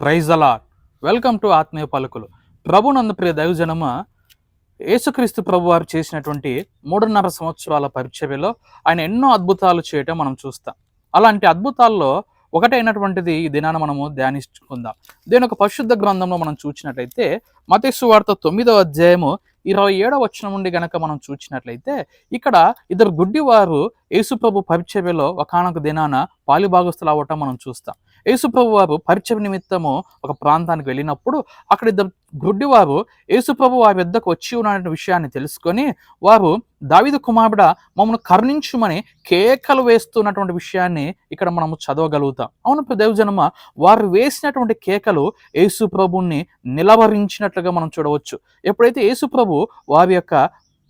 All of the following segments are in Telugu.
Praise the lord. Welcome to ఆత్మీయ పలుకులు. ప్రభునందు ప్రియ దైవజనమ, యేసుక్రీస్తు ప్రభు వారు చేసినటువంటి 3.5 సంవత్సరాల పరిచర్యలో ఆయన ఎన్నో అద్భుతాలు చేయటం మనం చూస్తాం. అలాంటి అద్భుతాల్లో ఒకటైనటువంటిది ఈ దినాన మనము ధ్యానించుకుందాం. దీని ఒక పరిశుద్ధ గ్రంథంలో మనం చూసినట్లయితే మత్తయి సువార్త 9వ అధ్యాయము 27వ వచనం నుండి గనక మనం చూసినట్లయితే ఇక్కడ ఇద్దరు గుడ్డివారు యేసుప్రభు పరిచర్యలో ఒకానొక దినాన పాలిభాగస్తులు అవ్వటం మనం చూస్తాం. యేసుప్రభు వారు పరిచర్య నిమిత్తము ఒక ప్రాంతానికి వెళ్ళినప్పుడు అక్కడ ఇద్దరు గుడ్డివారు యేసుప్రభు వారి వద్దకు వచ్చి ఉన్న విషయాన్ని తెలుసుకొని వారు దావీదు కుమారుడా మమ్మల్ని కరుణించుమని కేకలు వేస్తున్నటువంటి విషయాన్ని ఇక్కడ మనము చదవగలుగుతాం. అవును దేవజనమ, వారు వేసినటువంటి కేకలు యేసు ప్రభుని నిలవరించినట్లుగా మనం చూడవచ్చు. ఎప్పుడైతే యేసు ప్రభు వారి యొక్క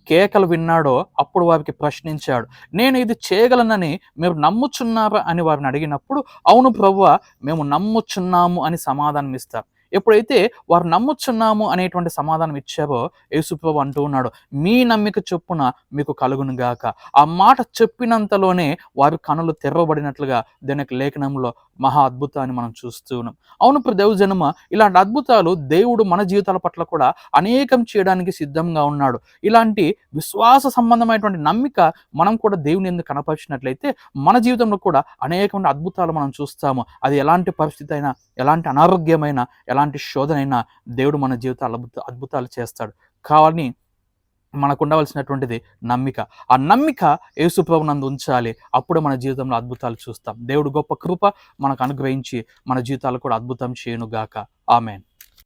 కేకలు విన్నాడో అప్పుడు వారికి ప్రశ్నించాడు, నేను ఇది చేయగలనని మీరు నమ్ముచున్నారా అని వారిని అడిగినప్పుడు అవును ప్రభువా మేము నమ్ముచున్నాము అని సమాధానం ఇస్తారు. ఎప్పుడైతే వారు నమ్ముచున్నాము అనేటువంటి సమాధానం ఇచ్చారో యేసుప్రభు అంటూ ఉన్నాడు, మీ నమ్మిక చొప్పున మీకు కలుగును గాక. ఆ మాట చెప్పినంతలోనే వారి కనులు తెరవబడినట్లుగా దీని లేఖనంలో మహా అద్భుతాన్ని మనం చూస్తూ ఉన్నాం. అవును దేవజనమ, ఇలాంటి అద్భుతాలు దేవుడు మన జీవితాల పట్ల కూడా అనేకం చేయడానికి సిద్ధంగా ఉన్నాడు. ఇలాంటి విశ్వాస సంబంధమైనటువంటి నమ్మిక మనం కూడా దేవుని ఎందుకు కనపరిచినట్లయితే మన జీవితంలో కూడా అనేకమైన అద్భుతాలు మనం చూస్తాము. అది ఎలాంటి పరిస్థితి అయినా, ఎలాంటి అనారోగ్యమైనా, ఎలాంటి శోధనైనా దేవుడు మన జీవితాలు అద్భుతాలు చేస్తాడు. కానీ మనకు ఉండవలసినటువంటిది నమ్మిక. ఆ నమ్మిక యేసుప్రభు నందు ఉంచాలి. అప్పుడు మన జీవితంలో అద్భుతాలు చూస్తాం. దేవుడు గొప్ప కృప మనకు అనుగ్రహించి మన జీవితాలు కూడా అద్భుతం చేయనుగాక. ఆమేన్.